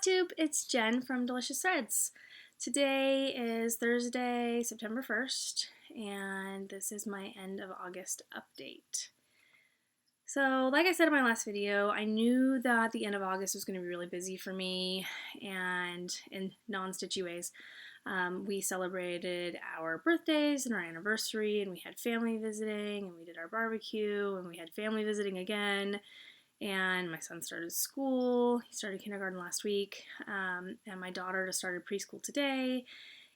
FlossTube, it's Jen from Delicious Threads. Today is Thursday, September 1st, and this is my end of August update. So, like I said in my last video, I knew that the end of August was going to be really busy for me, and in non-stitchy ways. We celebrated our birthdays and our anniversary, and we had family visiting, and we did our barbecue, and we had family visiting again. And my son started school. He started kindergarten last week, and my daughter just started preschool today.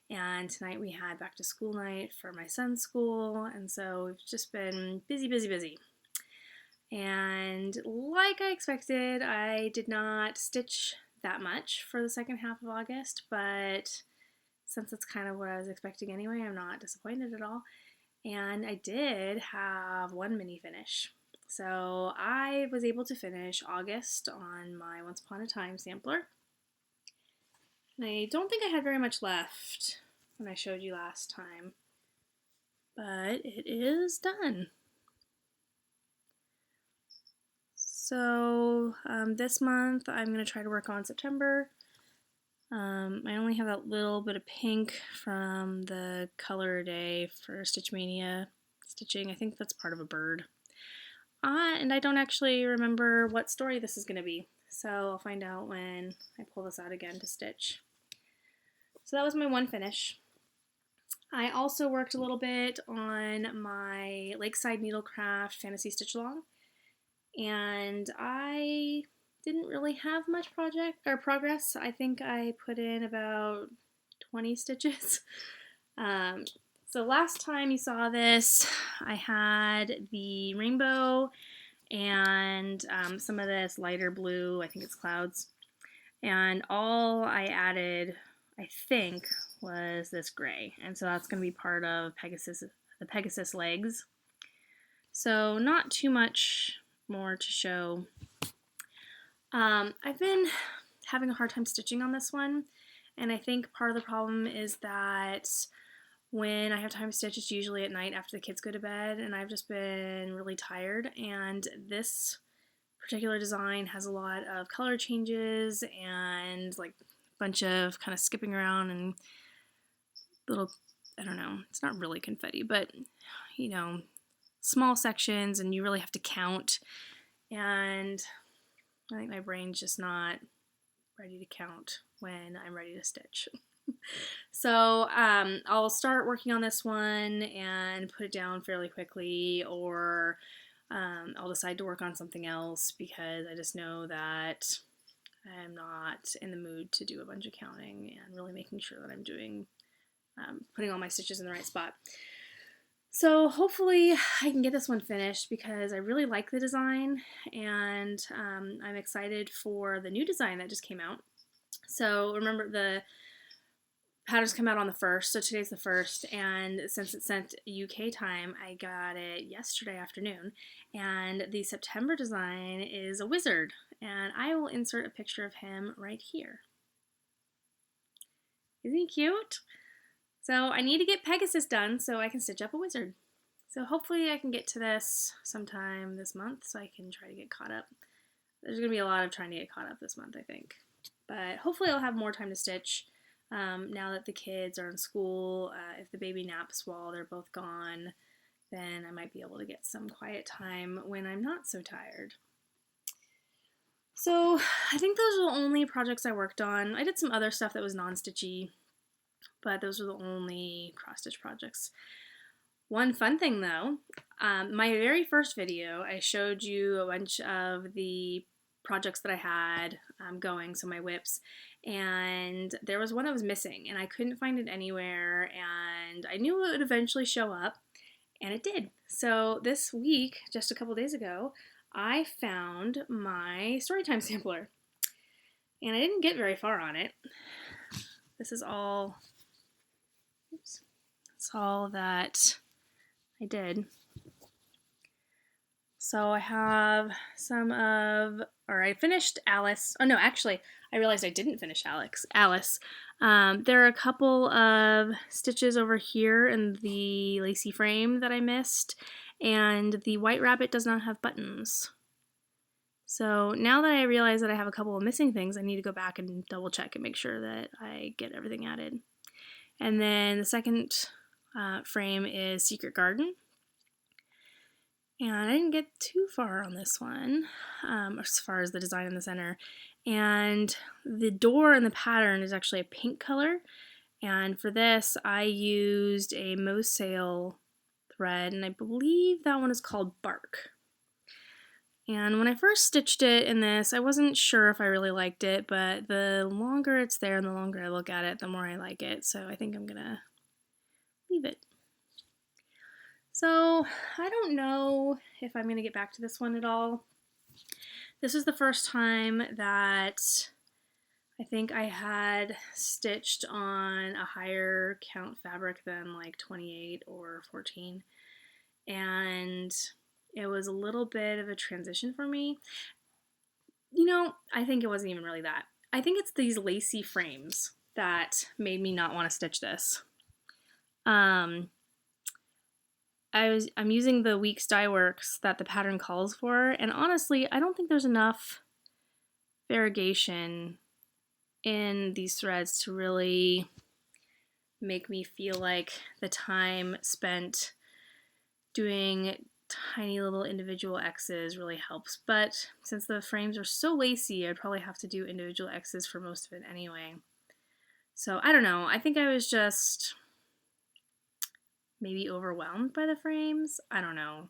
And tonight we had back to school night for my son's school, and so we've just been busy, busy, busy. And like I expected, I did not stitch that much for the second half of August, but since that's kind of what I was expecting anyway, I'm not disappointed at all. And I did have one mini finish. So I was able to finish August on my Once Upon a Time sampler. And I don't think I had very much left when I showed you last time, but it is done. So this month I'm going to try to work on September. I only have that little bit of pink from the color day for Stitch Mania stitching. I think that's part of a bird. And I don't actually remember what story this is going to be, so I'll find out when I pull this out again to stitch. So that was my one finish. I also worked a little bit on my Lakeside Needlecraft Fantasy Stitch Along, and I didn't really have much progress. I think I put in about 20 stitches. So last time you saw this, I had the rainbow and some of this lighter blue, I think it's clouds, and all I added, I think, was this gray, and so that's going to be part of the Pegasus legs. So not too much more to show. I've been having a hard time stitching on this one, and I think part of the problem is that when I have time to stitch, it's usually at night after the kids go to bed, and I've just been really tired, and this particular design has a lot of color changes and like a bunch of kind of skipping around and little, I don't know, it's not really confetti, but you know, small sections, and you really have to count, and I think my brain's just not ready to count when I'm ready to stitch. So I'll start working on this one and put it down fairly quickly, or I'll decide to work on something else because I just know that I'm not in the mood to do a bunch of counting and really making sure that I'm doing, putting all my stitches in the right spot. So hopefully I can get this one finished because I really like the design, and I'm excited for the new design that just came out. So remember, the patterns come out on the 1st, so today's the 1st, and since it's sent UK time, I got it yesterday afternoon, and the September design is a wizard, and I will insert a picture of him right here. Isn't he cute? So I need to get Pegasus done so I can stitch up a wizard. So hopefully I can get to this sometime this month so I can try to get caught up. There's going to be a lot of trying to get caught up this month, I think. But hopefully I'll have more time to stitch now that the kids are in school. If the baby naps while they're both gone, then I might be able to get some quiet time when I'm not so tired. So I think those are the only projects I worked on. I did some other stuff that was non-stitchy, but those are the only cross-stitch projects. One fun thing though, my very first video, I showed you a bunch of the projects that I had going, so my whips, and there was one that was missing, and I couldn't find it anywhere, and I knew it would eventually show up, and it did. So this week, just a couple days ago, I found my Storytime sampler, and I didn't get very far on it. This is all, oops, that's all that I did. So I have I finished Alice. Oh no, actually, I realized I didn't finish Alice. There are a couple of stitches over here in the lacy frame that I missed, and the white rabbit does not have buttons. So now that I realize that I have a couple of missing things, I need to go back and double check and make sure that I get everything added. And then the second frame is Secret Garden. And I didn't get too far on this one, as far as the design in the center. And the door and the pattern is actually a pink color. And for this, I used a FlossTube thread, and I believe that one is called Bark. And when I first stitched it in this, I wasn't sure if I really liked it, but the longer it's there and the longer I look at it, the more I like it. So I think I'm gonna leave it. So I don't know if I'm gonna get back to this one at all. This is the first time that I think I had stitched on a higher count fabric than like 28 or 14. And it was a little bit of a transition for me. You know, I think it wasn't even really that. I think it's these lacy frames that made me not want to stitch this. I'm using the Weeks Dye Works that the pattern calls for, and honestly, I don't think there's enough variegation in these threads to really make me feel like the time spent doing tiny little individual X's really helps. But since the frames are so lacy, I'd probably have to do individual X's for most of it anyway. So I don't know, I think I was just maybe overwhelmed by the frames. I don't know.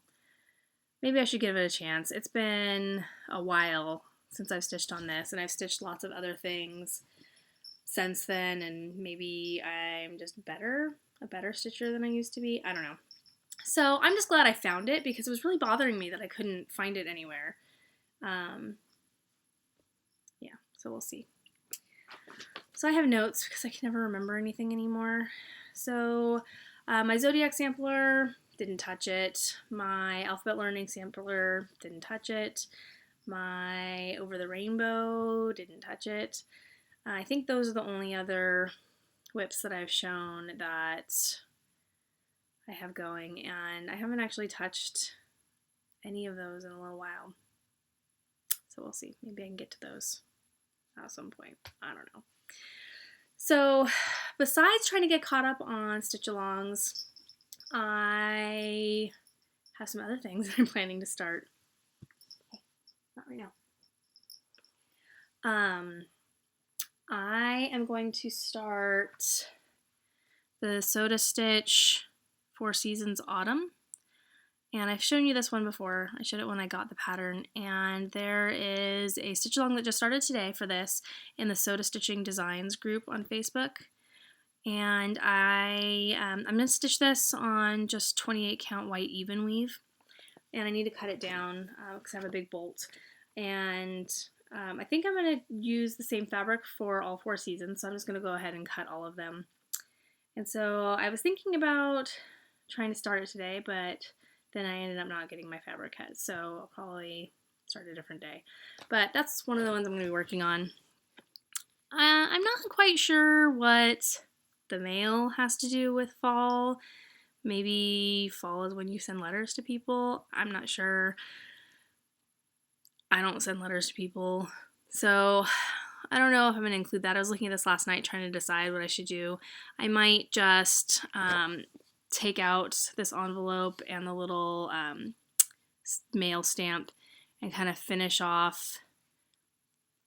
Maybe I should give it a chance. It's been a while since I've stitched on this, and I've stitched lots of other things since then, and maybe I'm just a better stitcher than I used to be. I don't know. So I'm just glad I found it because it was really bothering me that I couldn't find it anywhere. Yeah, so we'll see. So I have notes because I can never remember anything anymore. So my Zodiac sampler, didn't touch it. My Alphabet Learning sampler, didn't touch it. My Over the Rainbow, didn't touch it. I think those are the only other whips that I've shown that I have going, and I haven't actually touched any of those in a little while. So we'll see. Maybe I can get to those at some point. I don't know. So besides trying to get caught up on stitch-alongs, I have some other things that I'm planning to start. Not right now. I am going to start the Soda Stitch 4 Seasons Autumn. And I've shown you this one before. I showed it when I got the pattern. And there is a stitch along that just started today for this in the Soda Stitching Designs group on Facebook. And I'm going to stitch this on just 28 count white even weave. And I need to cut it down because I have a big bolt. And I think I'm going to use the same fabric for all 4 seasons. So I'm just going to go ahead and cut all of them. And so I was thinking about trying to start it today, but then I ended up not getting my fabric cut, so I'll probably start a different day. But that's one of the ones I'm going to be working on. I'm not quite sure what the mail has to do with fall. Maybe fall is when you send letters to people. I'm not sure. I don't send letters to people, so I don't know if I'm going to include that. I was looking at this last night trying to decide what I should do. I might just take out this envelope and the little mail stamp and kind of finish off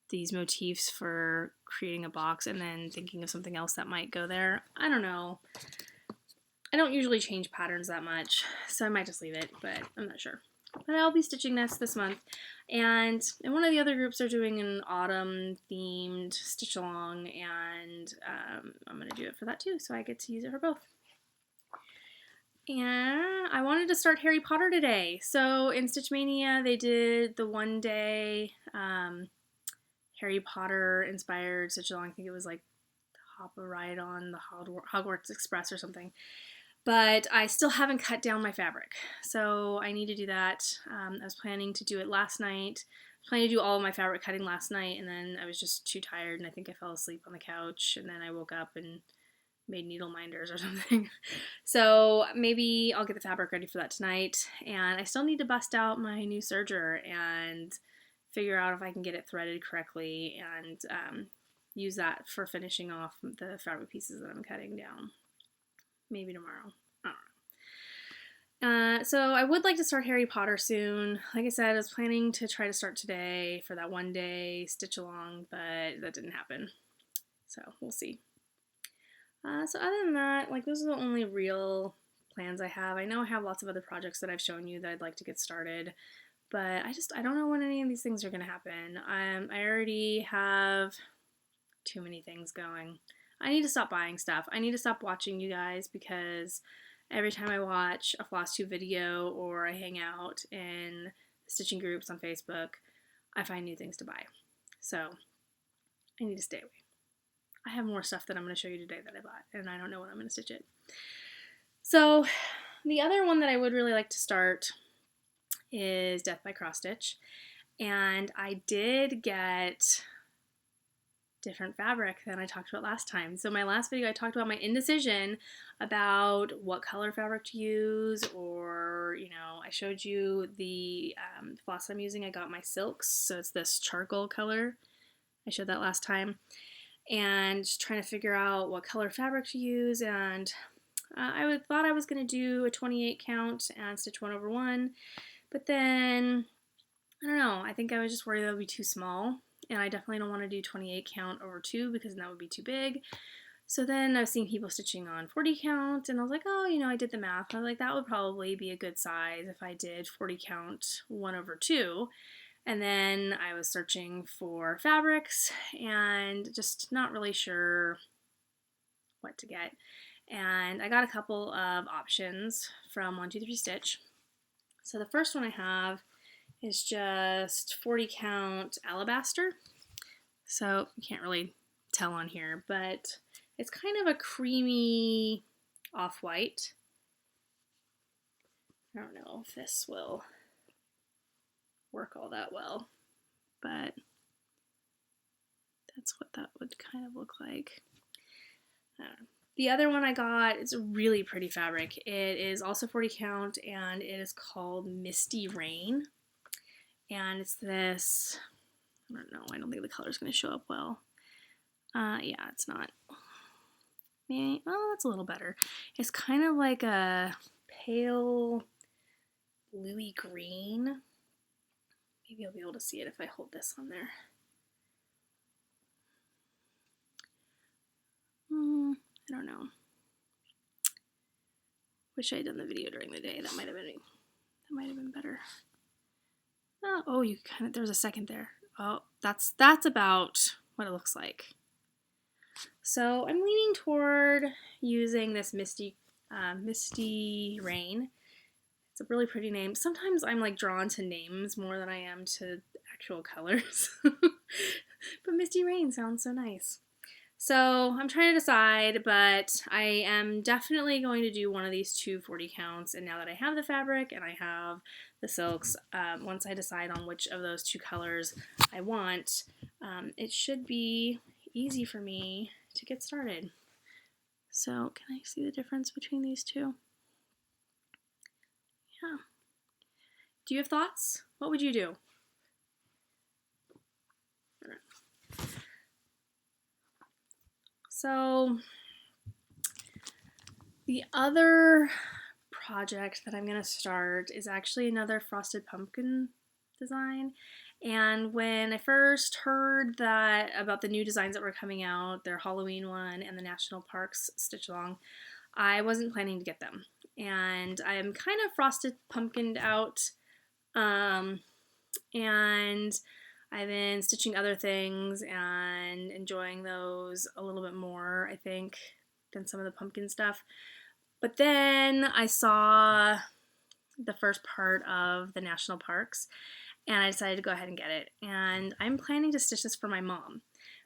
these motifs for creating a box and then thinking of something else that might go there. I don't know. I don't usually change patterns that much, so I might just leave it, but I'm not sure. But I'll be stitching this month. And in one of the other groups, they're doing an autumn themed stitch along, and I'm going to do it for that too, so I get to use it for both. And I wanted to start Harry Potter today. So in Stitch Mania, they did the one-day Harry Potter inspired stitch along. I think it was like Hop a Ride on the Hogwarts Express or something. But I still haven't cut down my fabric, so I need to do that. I was planning to do it last night. I was planning to do all of my fabric cutting last night, and then I was just too tired, and I think I fell asleep on the couch, and then I woke up and made needle minders or something. So maybe I'll get the fabric ready for that tonight. And I still need to bust out my new serger and figure out if I can get it threaded correctly and use that for finishing off the fabric pieces that I'm cutting down. Maybe tomorrow. I don't know. So I would like to start Harry Potter soon. Like I said, I was planning to try to start today for that one day stitch along, but that didn't happen. So we'll see. So other than that, like those are the only real plans I have. I know I have lots of other projects that I've shown you that I'd like to get started, but I don't know when any of these things are going to happen. I already have too many things going. I need to stop buying stuff. I need to stop watching you guys because every time I watch a FlossTube video or I hang out in stitching groups on Facebook, I find new things to buy. So I need to stay away. I have more stuff that I'm going to show you today that I bought, and I don't know when I'm going to stitch it. So the other one that I would really like to start is Death by Crossstitch, and I did get different fabric than I talked about last time. So my last video I talked about my indecision about what color fabric to use, or I showed you the floss I'm using. I got my silks, so it's this charcoal color. I showed that last time. And just trying to figure out what color fabric to use, and I thought I was going to do a 28 count and stitch 1 over 1, but then I don't know, I think I was just worried that would be too small, and I definitely don't want to do 28 count over 2 because that would be too big. So then I was seeing people stitching on 40 count, and I was like, oh, I did the math. I was like, that would probably be a good size if I did 40 count 1 over 2. And then I was searching for fabrics and just not really sure what to get. And I got a couple of options from 123 Stitch. So the first one I have is just 40 count alabaster. So you can't really tell on here, but it's kind of a creamy off-white. I don't know if this will work all that well, but that's what that would kind of look like. The other one I got is a really pretty fabric. It is also 40 count, and it is called Misty Rain, and it's this, I don't know, I don't think the color is going to show up well. Yeah, it's not. Maybe, well, that's a little better. It's kind of like a pale bluey green. Maybe I'll be able to see it if I hold this on there. I don't know. Wish I had done the video during the day. That might have been better. Oh, you kind of, there's a second there. Oh, that's about what it looks like. So I'm leaning toward using this Misty Rain. It's a really pretty name. Sometimes I'm like drawn to names more than I am to actual colors. But Misty Rain sounds so nice. So I'm trying to decide, but I am definitely going to do one of these two 40 counts. And now that I have the fabric and I have the silks, once I decide on which of those two colors I want, it should be easy for me to get started. So can I see the difference between these two? Yeah. Do you have thoughts? What would you do? So the other project that I'm going to start is actually another frosted pumpkin design. And when I first heard that about the new designs that were coming out, their Halloween one and the National Parks Stitch Along, I wasn't planning to get them. And I'm kind of frosted pumpkined out, and I've been stitching other things and enjoying those a little bit more, I think, than some of the pumpkin stuff. But then I saw the first part of the national parks, and I decided to go ahead and get it. And I'm planning to stitch this for my mom.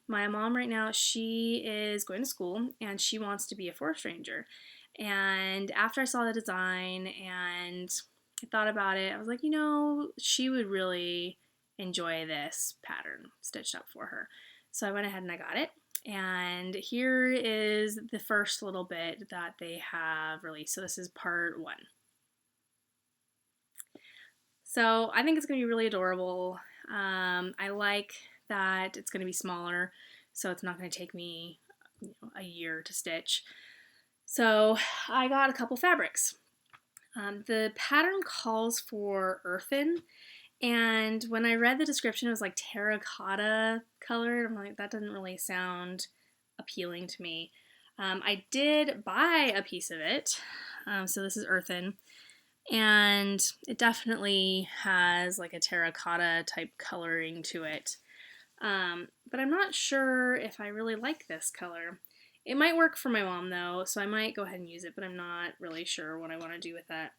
My mom right now, she is going to school, and she wants to be a forest ranger. And after I saw the design and I thought about it, I was like, she would really enjoy this pattern stitched up for her. So I went ahead and I got it. And here is the first little bit that they have released. So this is part 1. So I think it's going to be really adorable. I like that it's going to be smaller, so it's not going to take me a year to stitch. So I got a couple fabrics. The pattern calls for earthen, and when I read the description, it was like terracotta colored. I'm like, that doesn't really sound appealing to me. I did buy a piece of it, so this is earthen, and it definitely has like a terracotta type coloring to it. But I'm not sure if I really like this color. It might work for my mom though, so I might go ahead and use it, but I'm not really sure what I want to do with that.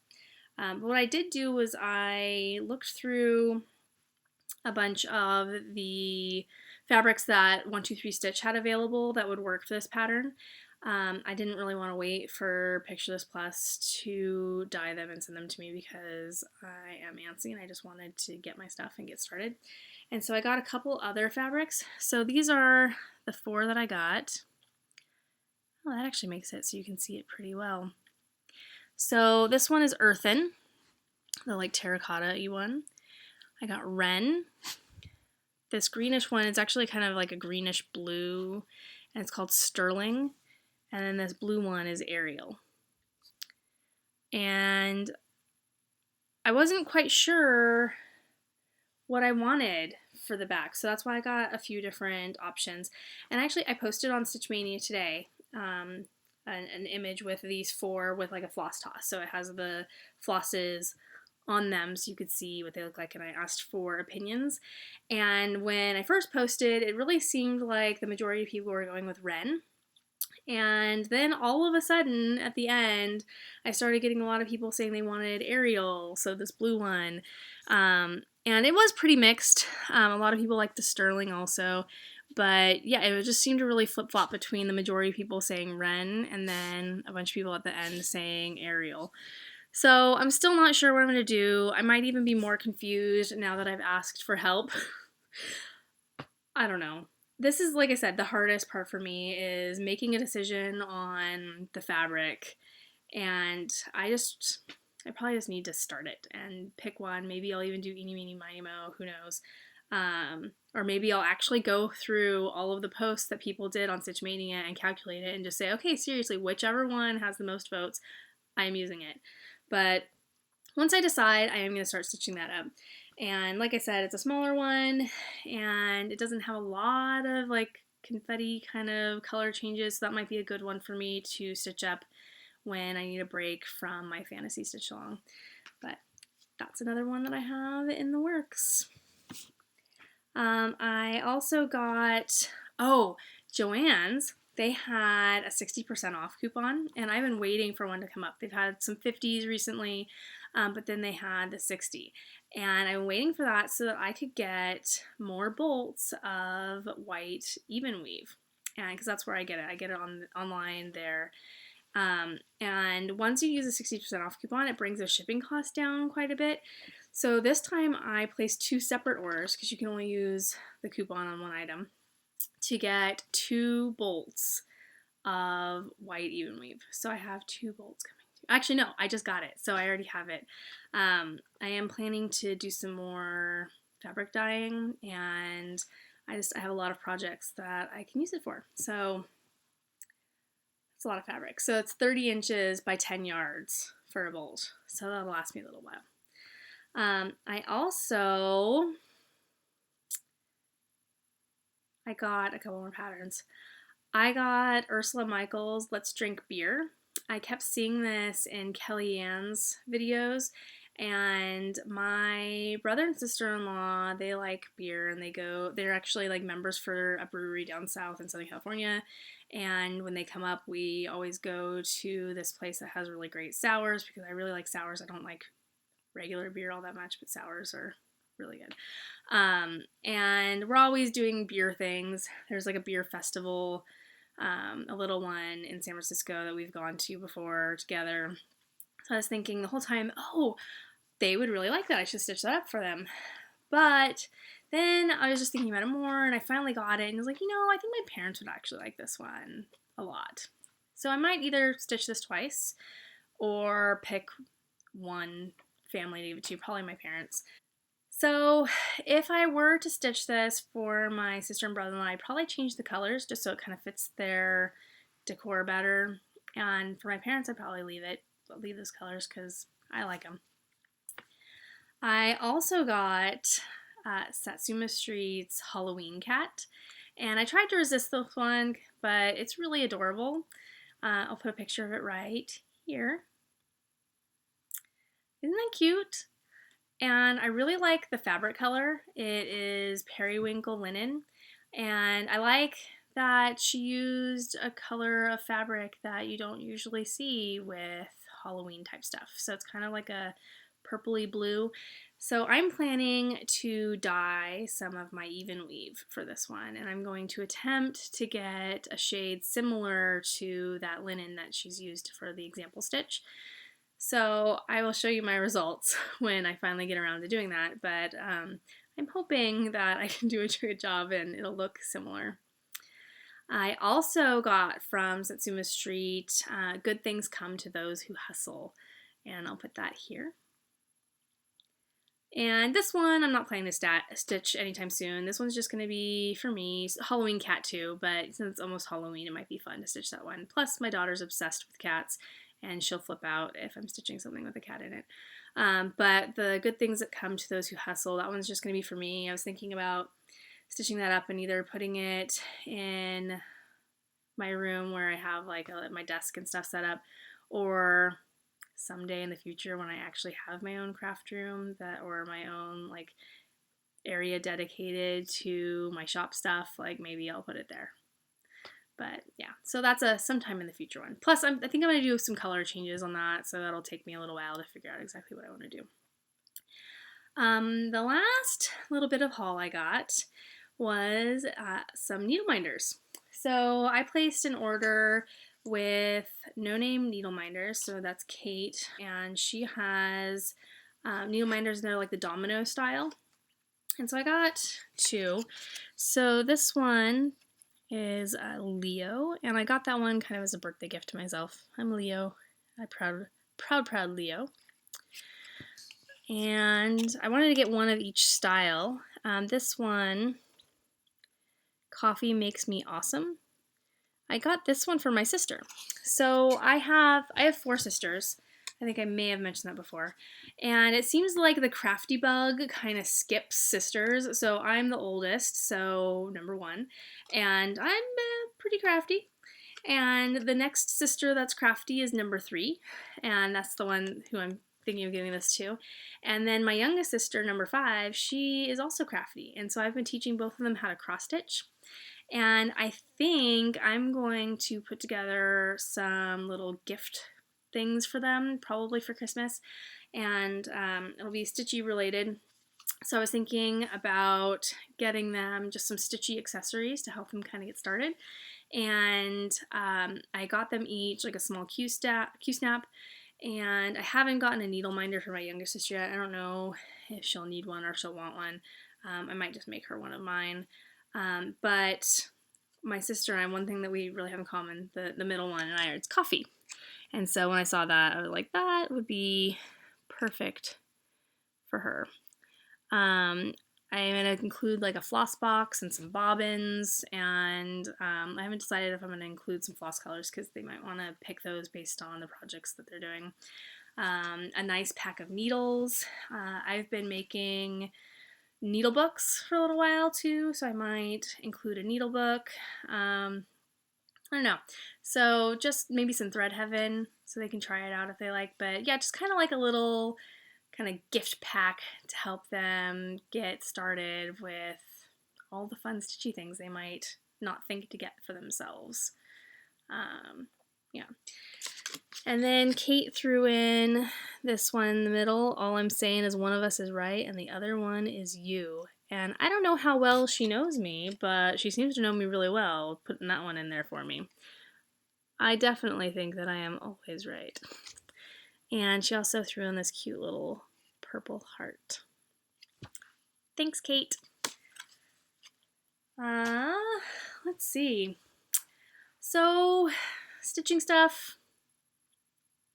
But what I did do was I looked through a bunch of the fabrics that 123 Stitch had available that would work for this pattern. I didn't really want to wait for Picture This Plus to dye them and send them to me because I am antsy and I just wanted to get my stuff and get started. And so I got a couple other fabrics. So these are the 4 that I got. Oh, that actually makes it so you can see it pretty well. So this one is earthen, the like terracotta-y one. I got wren. This greenish one is actually kind of like a greenish blue, and it's called sterling. And then this blue one is Ariel. And I wasn't quite sure what I wanted for the back, so that's why I got a few different options. And actually, I posted on Stitch Mania today an image with these 4 with like a floss toss. So it has the flosses on them so you could see what they look like, and I asked for opinions. And when I first posted, it really seemed like the majority of people were going with wren. And then all of a sudden, at the end, I started getting a lot of people saying they wanted Ariel, so this blue one. And it was pretty mixed. A lot of people liked the sterling also. But yeah, it just seemed to really flip-flop between the majority of people saying wren and then a bunch of people at the end saying Ariel. So I'm still not sure what I'm going to do. I might even be more confused now that I've asked for help. I don't know. This is, like I said, the hardest part for me is making a decision on the fabric, and I probably just need to start it and pick one. Maybe I'll even do eeny, meeny, miny, mo, who knows. Or maybe I'll actually go through all of the posts that people did on Stitch Mania and calculate it and just say, okay, seriously, whichever one has the most votes, I'm using it. But once I decide, I am going to start stitching that up. And like I said, it's a smaller one, and it doesn't have a lot of like confetti kind of color changes, so that might be a good one for me to stitch up when I need a break from my fantasy stitch along. But that's another one that I have in the works. I also got, Joann's. They had a 60% off coupon, and I've been waiting for one to come up. They've had some 50s recently, but then they had the 60. And I'm waiting for that so that I could get more bolts of white even weave. And because that's where I get it. I get it online there. And once you use a 60% off coupon, it brings the shipping cost down quite a bit. So this time I placed 2 separate orders because you can only use the coupon on one item to get 2 bolts of white even weave. So I have 2 bolts coming. Actually, no, I just got it, so I already have it. I am planning to do some more fabric dyeing, and I have a lot of projects that I can use it for. So it's a lot of fabric. So it's 30 inches by 10 yards for a bolt. So that'll last me a little while. I got a couple more patterns. I got Ursula Michaels' Let's Drink Beer. I kept seeing this in Kellyanne's videos, and my brother and sister-in-law, they like beer, and they're actually like members for a brewery down south in Southern California, and when they come up, we always go to this place that has really great sours, because I really like sours. I don't like regular beer all that much, but sours are really good. And we're always doing beer things. There's like a beer festival, a little one in San Francisco that we've gone to before together. So I was thinking the whole time, they would really like that. I should stitch that up for them. But then I was just thinking about it more, and I finally got it, and I was like, I think my parents would actually like this one a lot. So I might either stitch this twice or pick one family to give it to, probably my parents. So if I were to stitch this for my sister and brother-in-law, I'd probably change the colors just so it kind of fits their decor better. And for my parents, I'd probably leave those colors because I like them. I also got Satsuma Street's Halloween cat, and I tried to resist this one, but it's really adorable. I'll put a picture of it right here. Isn't that cute? And I really like the fabric color. It is periwinkle linen, and I like that she used a color of fabric that you don't usually see with Halloween type stuff. So it's kind of like a purpley blue. So I'm planning to dye some of my even weave for this one, and I'm going to attempt to get a shade similar to that linen that she's used for the example stitch. So I will show you my results when I finally get around to doing that, but I'm hoping that I can do a good job and it'll look similar. I also got from Satsuma Street, Good Things Come to Those Who Hustle, and I'll put that here. And this one I'm not planning to stitch anytime soon. This one's just going to be, for me, Halloween cat too, but since it's almost Halloween, it might be fun to stitch that one. Plus, my daughter's obsessed with cats, and she'll flip out if I'm stitching something with a cat in it. But the Good Things That Come to Those Who Hustle, that one's just going to be for me. I was thinking about stitching that up and either putting it in my room where I have like my desk and stuff set up, or someday in the future when I actually have my own craft room or my own like area dedicated to my shop stuff, like maybe I'll put it there. But yeah, so that's a sometime in the future one. Plus, I think I'm going to do some color changes on that, so that'll take me a little while to figure out exactly what I want to do. The last little bit of haul I got was some needle minders. So I placed an order with No Name Needle Minders, so that's Kate, and she has needle minders that are like the domino style. And so I got two. So this one is Leo, and I got that one kind of as a birthday gift to myself. I'm Leo. I'm proud Leo. And I wanted to get one of each style. This one, Coffee Makes Me Awesome. I got this one for my sister. So I have 4 sisters. I think I may have mentioned that before. And it seems like the crafty bug kind of skips sisters. So I'm the oldest, so number 1. And I'm pretty crafty. And the next sister that's crafty is number 3. And that's the one who I'm thinking of giving this to. And then my youngest sister, number 5, she is also crafty. And so I've been teaching both of them how to cross stitch. And I think I'm going to put together some little gift things for them, probably for Christmas, and it'll be Stitchy related. So I was thinking about getting them just some Stitchy accessories to help them kind of get started. And I got them each like a small Q-snap, and I haven't gotten a needle minder for my younger sister yet. I don't know if she'll need one or she'll want one. I might just make her one of mine. But my sister and I, one thing that we really have in common, the middle one and I, it's coffee. And so when I saw that, I was like, that would be perfect for her. I'm going to include like a floss box and some bobbins, and I haven't decided if I'm going to include some floss colors because they might want to pick those based on the projects that they're doing. A nice pack of needles. I've been making needle books for a little while too, so I might include a needle book. I don't know. So just maybe some Thread Heaven so they can try it out if they like. But yeah, just kind of like a little kind of gift pack to help them get started with all the fun stitchy things they might not think to get for themselves. Yeah. And then Kate threw in this one in the middle. All I'm saying is one of us is right and the other one is you. And I don't know how well she knows me, but she seems to know me really well, putting that one in there for me. I definitely think that I am always right. And she also threw in this cute little purple heart. Thanks, Kate. Let's see. So, stitching stuff.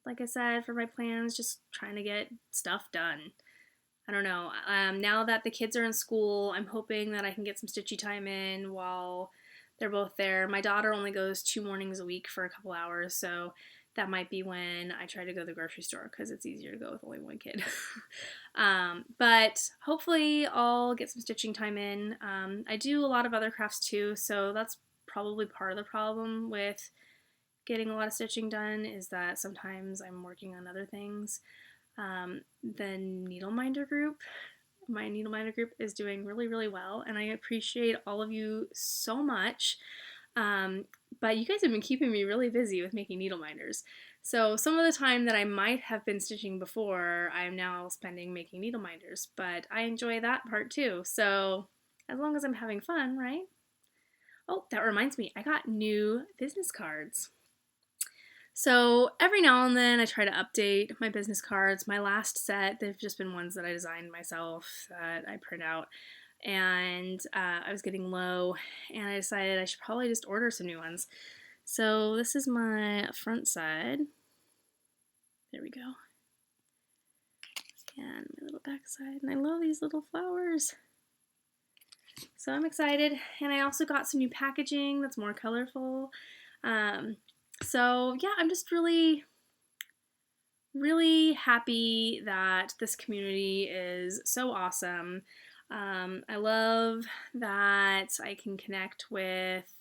Like I said, for my plans, just trying to get stuff done. I don't know. Now that the kids are in school, I'm hoping that I can get some stitchy time in while they're both there. My daughter only goes 2 mornings a week for a couple hours, so that might be when I try to go to the grocery store because it's easier to go with only one kid. But hopefully I'll get some stitching time in. I do a lot of other crafts too, so that's probably part of the problem with getting a lot of stitching done is that sometimes I'm working on other things. The needle minder group, my needle minder group is doing really, really well, and I appreciate all of you so much. But you guys have been keeping me really busy with making needle minders. So some of the time that I might have been stitching before, I'm now spending making needle minders, but I enjoy that part too. So as long as I'm having fun, right? Oh, that reminds me, I got new business cards. So every now and then I try to update my business cards. My last set, they've just been ones that I designed myself that I print out. And I was getting low and I decided I should probably just order some new ones. So this is my front side. There we go. And my little back side. And I love these little flowers. So I'm excited. And I also got some new packaging that's more colorful. So yeah, I'm just really, really happy that this community is so awesome. I love that I can connect with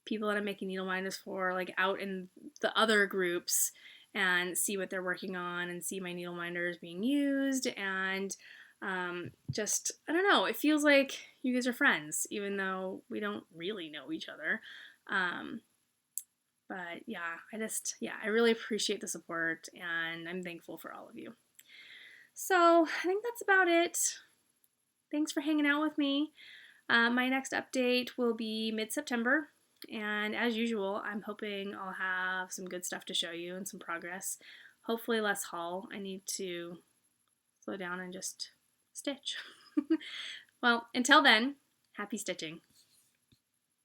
people that I'm making needle minders for, like out in the other groups, and see what they're working on and see my needle minders being used, and just, I don't know, it feels like you guys are friends, even though we don't really know each other. But yeah, I really appreciate the support, and I'm thankful for all of you. So I think that's about it. Thanks for hanging out with me. My next update will be mid-September, and as usual, I'm hoping I'll have some good stuff to show you and some progress. Hopefully less haul. I need to slow down and just stitch. Well, until then, happy stitching.